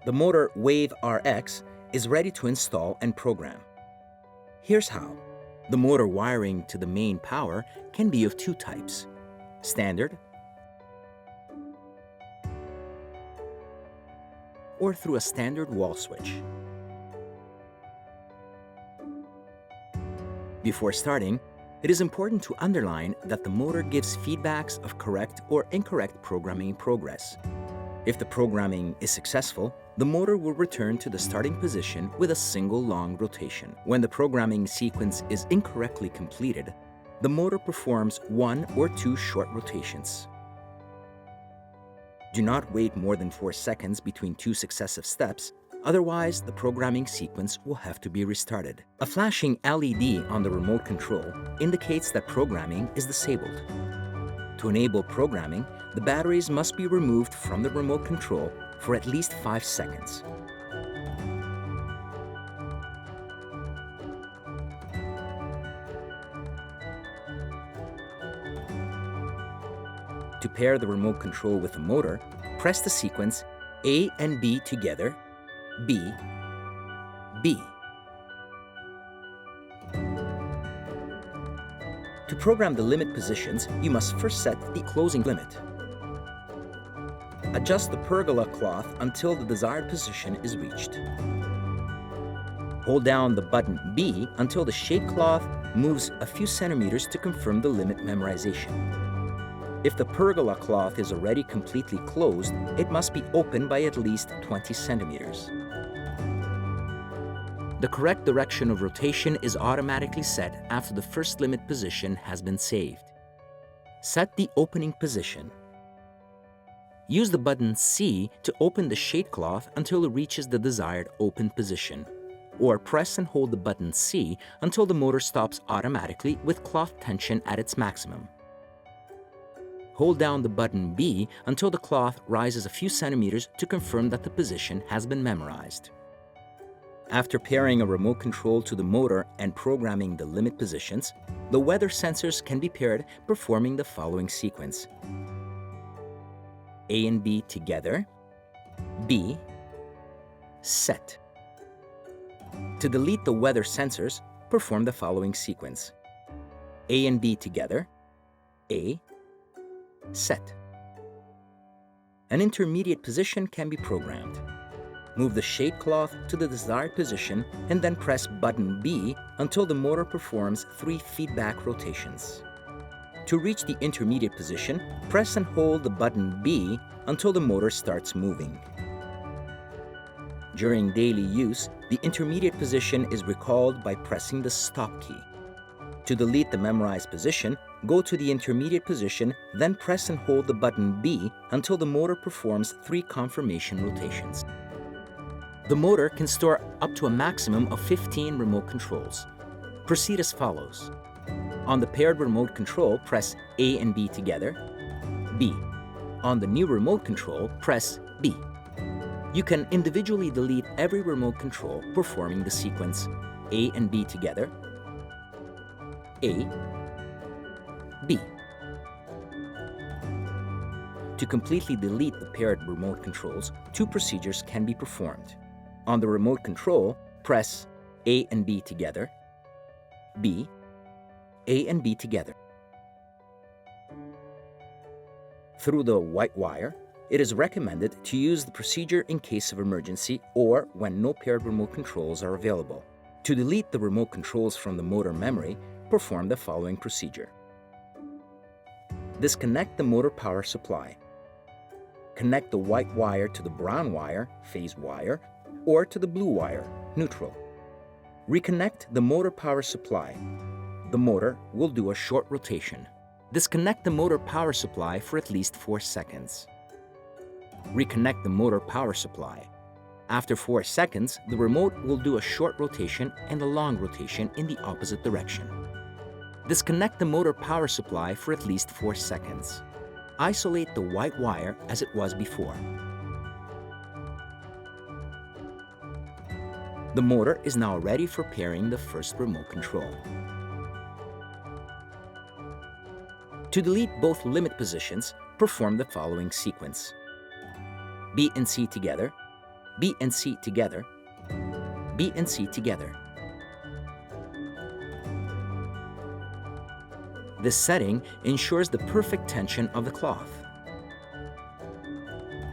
The motor Wave Rx is ready to install and program. Here's how. The motor wiring to the main power can be of two types: standard or through a standard wall switch. Before starting, it is important to underline that the motor gives feedbacks of correct or incorrect programming in progress. If the programming is successful, the motor will return to the starting position with a single long rotation. When the programming sequence is incorrectly completed, the motor performs one or two short rotations. Do not wait more than 4 seconds between two successive steps, otherwise the programming sequence will have to be restarted. A flashing LED on the remote control indicates that programming is disabled. To enable programming, the batteries must be removed from the remote control for at least 5 seconds. To pair the remote control with the motor, press the sequence A and B together, B, B. To program the limit positions, you must first set the closing limit. Adjust the pergola cloth until the desired position is reached. Hold down the button B until the shade cloth moves a few centimeters to confirm the limit memorization. If the pergola cloth is already completely closed, it must be opened by at least 20 centimeters. The correct direction of rotation is automatically set after the first limit position has been saved. Set the opening position. Use the button C to open the shade cloth until it reaches the desired open position, or press and hold the button C until the motor stops automatically with cloth tension at its maximum. Hold down the button B until the cloth rises a few centimeters to confirm that the position has been memorized. After pairing a remote control to the motor and programming the limit positions, the weather sensors can be paired, performing the following sequence: A and B together, B, set. To delete the weather sensors, perform the following sequence: A and B together, A, set. An intermediate position can be programmed. Move the shade cloth to the desired position and then press button B until the motor performs 3 feedback rotations. To reach the intermediate position, press and hold the button B until the motor starts moving. During daily use, the intermediate position is recalled by pressing the stop key. To delete the memorized position, go to the intermediate position, then press and hold the button B until the motor performs 3 confirmation rotations. The motor can store up to a maximum of 15 remote controls. Proceed as follows. On the paired remote control, press A and B together, B. On the new remote control, press B. You can individually delete every remote control, performing the sequence A and B together, A, B. To completely delete the paired remote controls, 2 procedures can be performed. On the remote control, press A and B together, B, A and B together. Through the white wire, it is recommended to use the procedure in case of emergency or when no paired remote controls are available. To delete the remote controls from the motor memory, perform the following procedure. Disconnect the motor power supply. Connect the white wire to the brown wire, phase wire, or to the blue wire, neutral. Reconnect the motor power supply. The motor will do a short rotation. Disconnect the motor power supply for at least 4 seconds. Reconnect the motor power supply. After 4 seconds, the remote will do a short rotation and a long rotation in the opposite direction. Disconnect the motor power supply for at least 4 seconds. Isolate the white wire as it was before. The motor is now ready for pairing the first remote control. To delete both limit positions, perform the following sequence. B and C together, B and C together, B and C together. This setting ensures the perfect tension of the cloth.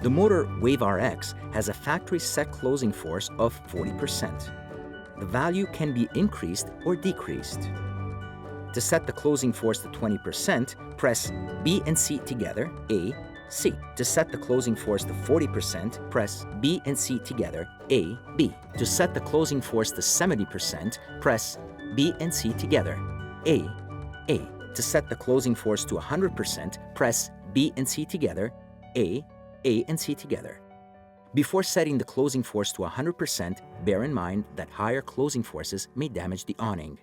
The motor Wave Rx has a factory set closing force of 40%. The value can be increased or decreased. To set the closing force to 20%, press B and C together, A, C. To set the closing force to 40%, press B and C together, A, B. To set the closing force to 70%, press B and C together, A, A. To set the closing force to 100%, press B and C together, A and C together. Before setting the closing force to 100%, bear in mind that higher closing forces may damage the awning.